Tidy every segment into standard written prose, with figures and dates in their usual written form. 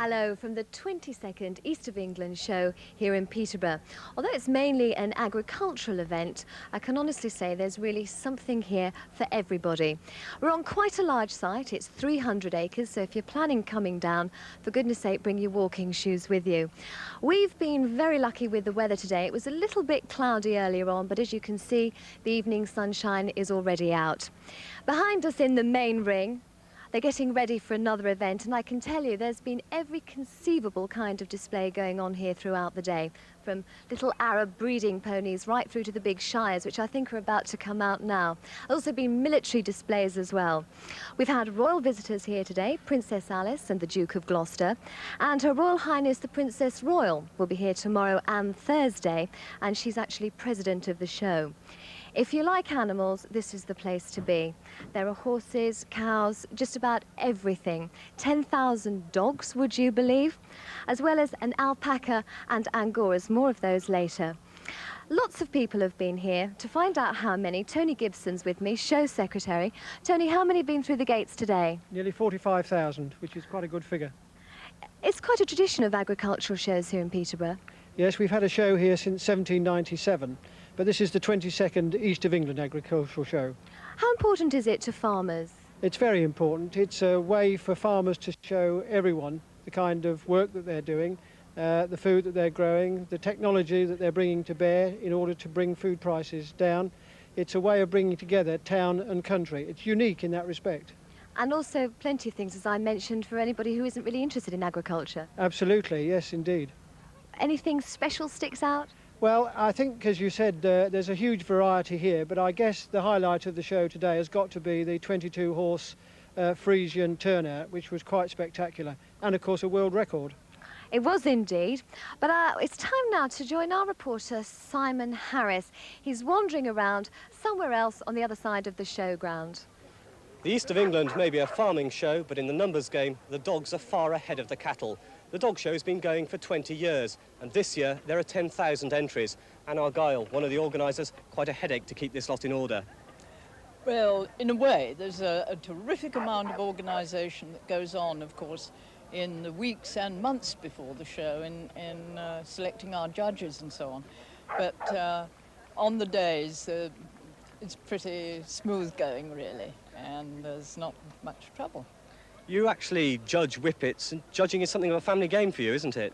Hello from the 22nd East of England show here in Peterborough. Although it's mainly an agricultural event, I can honestly say there's really something here for everybody. We're on quite a large site, it's 300 acres, so if you're planning coming down, for goodness sake, bring your walking shoes with you. We've been very lucky with the weather today. It was a little bit cloudy earlier on, but as you can see, the evening sunshine is already out. Behind us in the main ring, they're getting ready for another event, and I can tell you there's been every conceivable kind of display going on here throughout the day, from little Arab breeding ponies right through to the big shires, which I think are about to come out now. Also been military displays as well. We've had royal visitors here today, Princess Alice and the Duke of Gloucester, and Her Royal Highness the Princess Royal will be here tomorrow and Thursday, and she's actually president of the show. If you like animals, this is the place to be. There are horses, cows, just about everything. 10,000 dogs, would you believe? As well as an alpaca and Angoras, more of those later. Lots of people have been here. To find out how many, Tony Gibson's with me, show secretary. Tony, how many have been through the gates today? Nearly 45,000, which is quite a good figure. It's quite a tradition of agricultural shows here in Peterborough. Yes, we've had a show here since 1797. But this is the 22nd East of England Agricultural Show. How important is it to farmers? It's very important. It's a way for farmers to show everyone the kind of work that they're doing, the food that they're growing, the technology that they're bringing to bear in order to bring food prices down. It's a way of bringing together town and country. It's unique in that respect. And also plenty of things, as I mentioned, for anybody who isn't really interested in agriculture. Absolutely, yes, indeed. Anything special sticks out? Well, I think, as you said, there's a huge variety here, but I guess the highlight of the show today has got to be the 22-horse Frisian turnout, which was quite spectacular, and, of course, a world record. It was indeed. But it's time now to join our reporter, Simon Harris. He's wandering around somewhere else on the other side of the showground. The East of England may be a farming show, but in the numbers game, the dogs are far ahead of the cattle. The dog show's been going for 20 years, and this year there are 10,000 entries. Anne Argyle, one of the organisers, quite a headache to keep this lot in order. Well, in a way, there's a terrific amount of organisation that goes on, of course, in the weeks and months before the show, in selecting our judges and so on. But on the days, it's pretty smooth going, really, and there's not much trouble. You actually judge whippets, and judging is something of a family game for you, isn't it?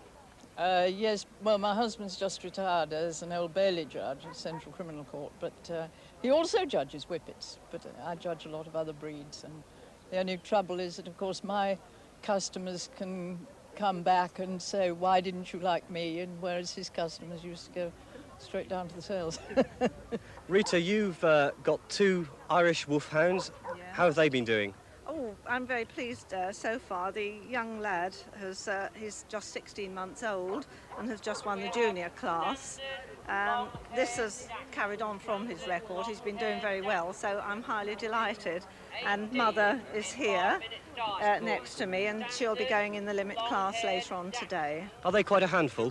Yes, well, my husband's just retired as an Old Bailey judge at Central Criminal Court, but he also judges whippets, but I judge a lot of other breeds, and the only trouble is that, of course, my customers can come back and say, why didn't you like me, and whereas his customers used to go straight down to the sales. Rita, you've got 2 Irish wolfhounds. Yeah. How have they been doing? Oh, I'm very pleased so far. The young lad he's just 16 months old and has just won the junior class. This has carried on from his record. He's been doing very well, so I'm highly delighted. And Mother is here next to me, and she'll be going in the limit class later on today. Are they quite a handful?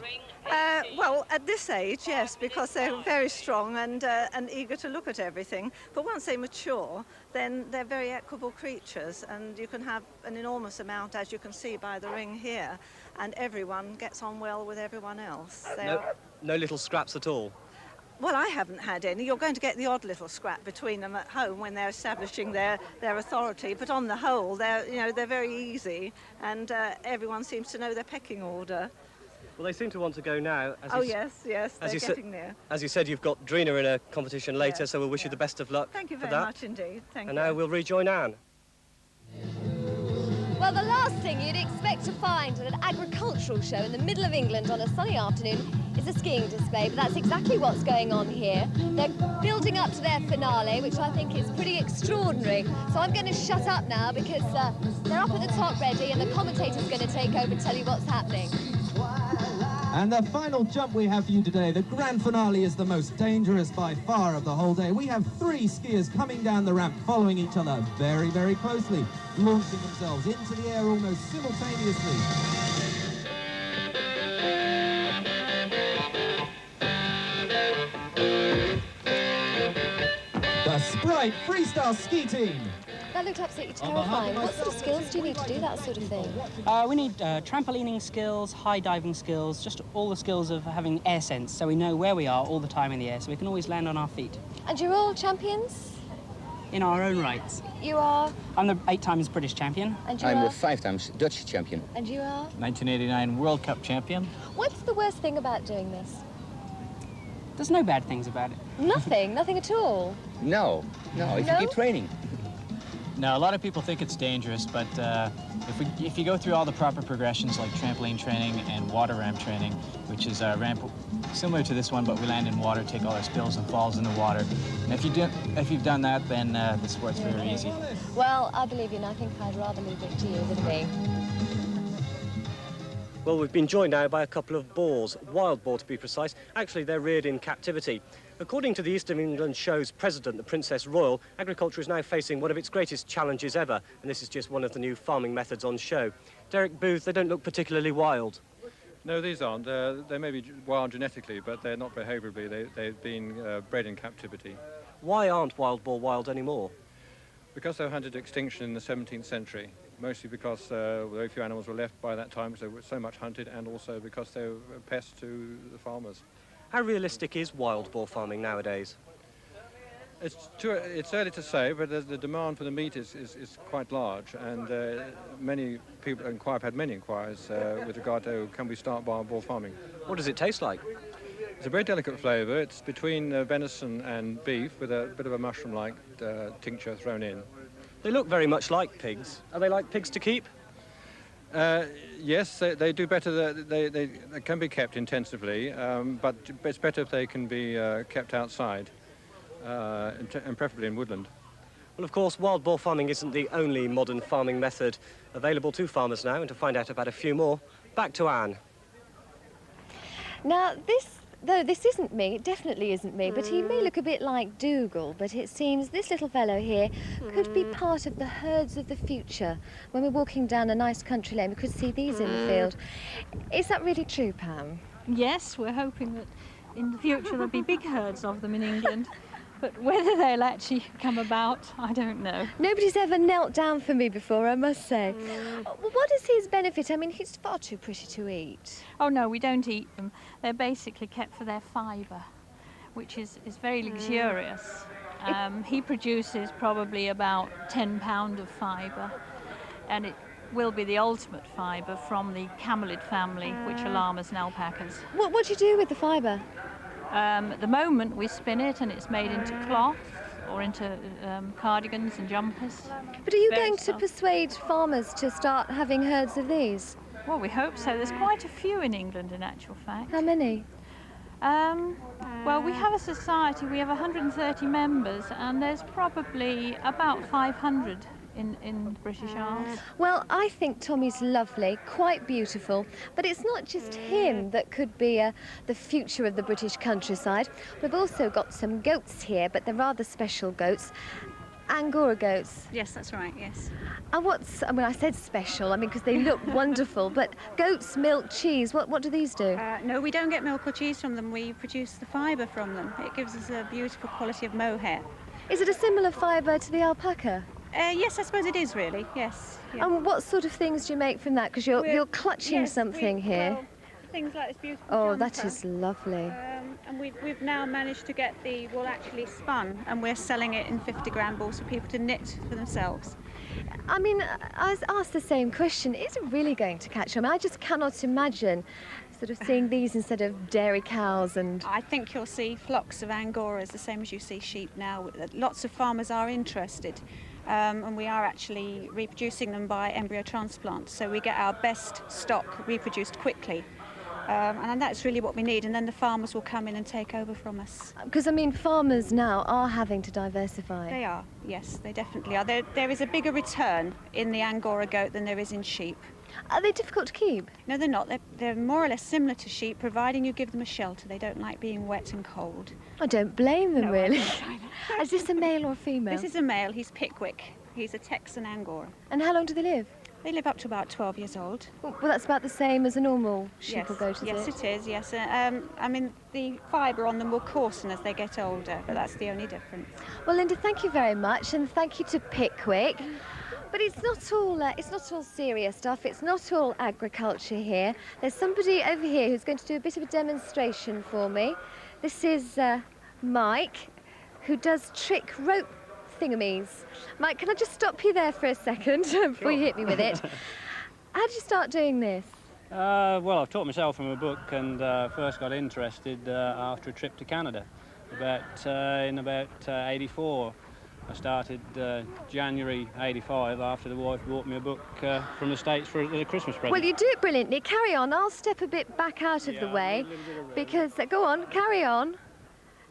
Well, at this age, yes, because they're very strong and eager to look at everything. But once they mature, then they're very equable creatures, and you can have an enormous amount, as you can see by the ring here, and everyone gets on well with everyone else. No little scraps at all? Well, I haven't had any. You're going to get the odd little scrap between them at home when they're establishing their authority, but on the whole, they're very easy, and everyone seems to know their pecking order. Well, they seem to want to go now. Yes, they're getting there. As you said, you've got Drina in a competition later, Yes, so we'll wish you the best of luck. Thank you for very that. much indeed. Thank you. And now we'll rejoin Anne. Well, the last thing you'd expect to find at an agricultural show in the middle of England on a sunny afternoon is a skiing display, but that's exactly what's going on here. They're building up to their finale, which I think is pretty extraordinary. So I'm going to shut up now because they're up at the top ready, and the commentator's going to take over and tell you what's happening. And the final jump we have for you today, the grand finale, is the most dangerous by far of the whole day. We have 3 skiers coming down the ramp, following each other very, very closely, launching themselves into the air almost simultaneously. The Sprite Freestyle Ski Team. That looked absolutely terrifying. What sort of skills do you need to do that sort of thing? We need trampolining skills, high diving skills, just all the skills of having air sense, so we know where we are all the time in the air, so we can always land on our feet. And you're all champions? In our own rights. You are? I'm the 8 times British champion. And you I'm are? the 5 times Dutch champion. And you are? 1989 World Cup champion. What's the worst thing about doing this? There's no bad things about it. Nothing? Nothing at all? No, if you keep training. Now, a lot of people think it's dangerous, but if you go through all the proper progressions like trampoline training and water ramp training, which is a ramp similar to this one, but we land in water, take all our spills and falls in the water. And if you've done that, then the sport's very easy. Well, I believe you, and I think I'd rather leave it to you than me. Well, we've been joined now by a couple of boars, wild boar to be precise. Actually, they're reared in captivity. According to the East of England show's president, the Princess Royal, agriculture is now facing one of its greatest challenges ever, and this is just one of the new farming methods on show. Derek Booth, they don't look particularly wild. No, these aren't. They may be wild genetically, but they're not behaviourally. They've been bred in captivity. Why aren't wild boar wild anymore? Because they were hunted to extinction in the 17th century, mostly because very few animals were left by that time because they were so much hunted, and also because they were a pest to the farmers. How realistic is wild boar farming nowadays? It's early to say, but the demand for the meat is quite large, and many people have had many inquiries with regard to can we start wild boar farming. What does it taste like? It's a very delicate flavour. It's between venison and beef with a bit of a mushroom-like tincture thrown in. They look very much like pigs. Are they like pigs to keep? Yes, they do better. They can be kept intensively, but it's better if they can be kept outside, and preferably in woodland. Well, of course, wild boar farming isn't the only modern farming method available to farmers now, and to find out about a few more, back to Anne. Now, this isn't me, it definitely isn't me, but he may look a bit like Dougal, but it seems this little fellow here could be part of the herds of the future. When we're walking down a nice country lane, we could see these in the field. Is that really true, Pam? Yes, we're hoping that in the future there'll be big herds of them in England. But whether they'll actually come about, I don't know. Nobody's ever knelt down for me before, I must say. What is his benefit? I mean, he's far too pretty to eat. Oh no, we don't eat them. They're basically kept for their fibre, which is very luxurious. He produces probably about 10 pounds of fibre, and it will be the ultimate fibre from the camelid family, which are llamas and alpacas. What do you do with the fibre? At the moment we spin it and it's made into cloth or into cardigans and jumpers. But are you going to persuade farmers to start having herds of these? Well, we hope so. There's quite a few in England, in actual fact. How many? Well, we have a society, we have 130 members, and there's probably about 500 in the British Isles. Well, I think Tommy's lovely, quite beautiful, but it's not just him that could be the future of the British countryside. We've also got some goats here, but they're rather special goats. Angora goats. Yes, that's right, yes. And I said special, because they look wonderful, but goats, milk, cheese, what do these do? No, we don't get milk or cheese from them, we produce the fibre from them. It gives us a beautiful quality of mohair. Is it a similar fibre to the alpaca? Yes, I suppose it is really, yes. Yeah. And what sort of things do you make from that? Because you're clutching something here. Well, things like this beautiful jumper. That That is lovely. And we've now managed to get the wool actually spun, and we're selling it in 50-gram balls for people to knit for themselves. I was asked the same question. Is it really going to catch on? I just cannot imagine sort of seeing these instead of dairy cows and... I think you'll see flocks of Angoras, the same as you see sheep now. Lots of farmers are interested. And we are actually reproducing them by embryo transplant, so we get our best stock reproduced quickly. And that's really what we need, and then the farmers will come in and take over from us. Because, farmers now are having to diversify. They are, yes, they definitely are. There is a bigger return in the Angora goat than there is in sheep. Are they difficult to keep? No, they're not. They're more or less similar to sheep, providing you give them a shelter. They don't like being wet and cold. I don't blame them, No, really. Is this a male or a female? This is a male. He's Pickwick. He's a Texan Angora. And how long do they live? They live up to about 12 years old. Well, that's about the same as a normal sheep or goat, is yes, it? it is, yes. I mean, the fibre on them will coarsen as they get older, but that's the only difference. Well, Linda, thank you very much, and thank you to Pickwick. But it's not all serious stuff. It's not all agriculture here. There's somebody over here who's going to do a bit of a demonstration for me. This is Mike, who does trick rope thingamies. Mike, can I just stop you there for a second before you hit me with it? How did you start doing this? Well, I've taught myself from a book, and first got interested after a trip to Canada, in about 84. I started January 85 after the wife bought me a book from the States for a Christmas present. Well, you do it brilliantly. Carry on. I'll step a bit back out of the way because, go on, carry on.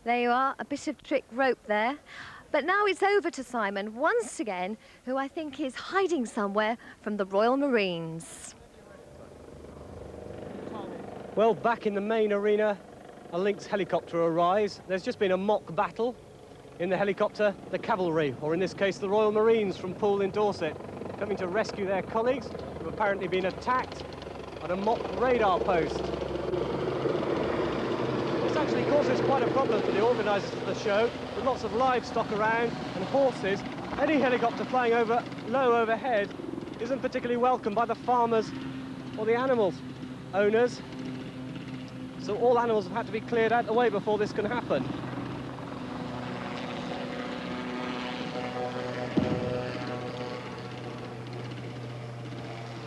There you are, a bit of trick rope there. But now it's over to Simon, once again, who I think is hiding somewhere from the Royal Marines. Well, back in the main arena, a Lynx helicopter arrives. There's just been a mock battle. In the helicopter, the cavalry, or in this case, the Royal Marines from Poole in Dorset, coming to rescue their colleagues who have apparently been attacked at a mock radar post. This actually causes quite a problem for the organisers of the show, with lots of livestock around and horses. Any helicopter flying low overhead isn't particularly welcome by the farmers or the animals owners. So all animals have had to be cleared out of the way before this can happen.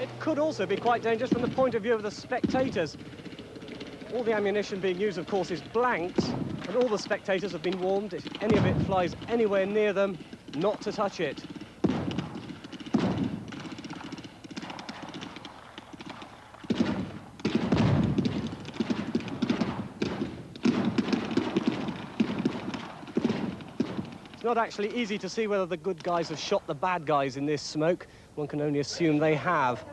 It could also be quite dangerous from the point of view of the spectators. All the ammunition being used, of course, is blanked, and all the spectators have been warned, if any of it flies anywhere near them, not to touch it. It's not actually easy to see whether the good guys have shot the bad guys in this smoke. One can only assume they have.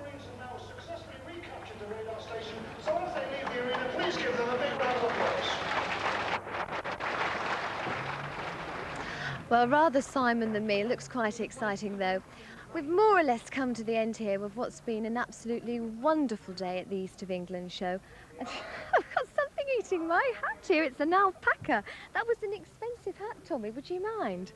Well, rather Simon than me. It looks quite exciting, though. We've more or less come to the end here of what's been an absolutely wonderful day at the East of England show. I've got something eating my hat here. It's an alpaca. That was an expensive hat, Tommy. Would you mind?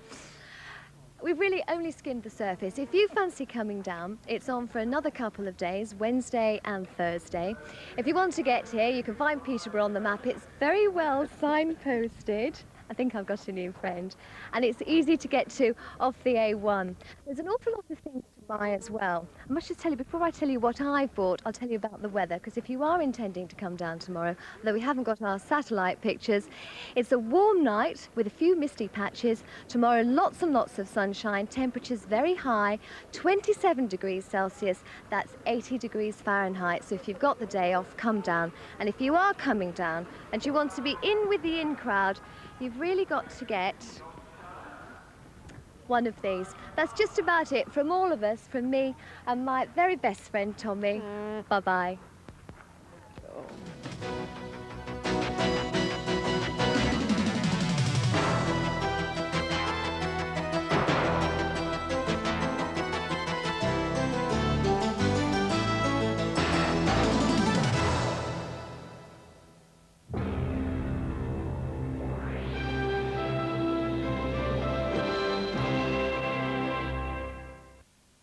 We've really only skimmed the surface. If you fancy coming down, it's on for another couple of days, Wednesday and Thursday. If you want to get here, you can find Peterborough on the map. It's very well signposted. I think I've got a new friend. And it's easy to get to off the A1. There's an awful lot of things to buy as well. I must just tell you, before I tell you what I've bought, I'll tell you about the weather, because if you are intending to come down tomorrow, although we haven't got our satellite pictures, it's a warm night with a few misty patches. Tomorrow, lots and lots of sunshine, temperatures very high, 27 degrees Celsius, that's 80 degrees Fahrenheit. So if you've got the day off, come down. And if you are coming down and you want to be in with the in crowd, you've really got to get one of these. That's just about it from all of us, from me and my very best friend, Tommy. Bye-bye.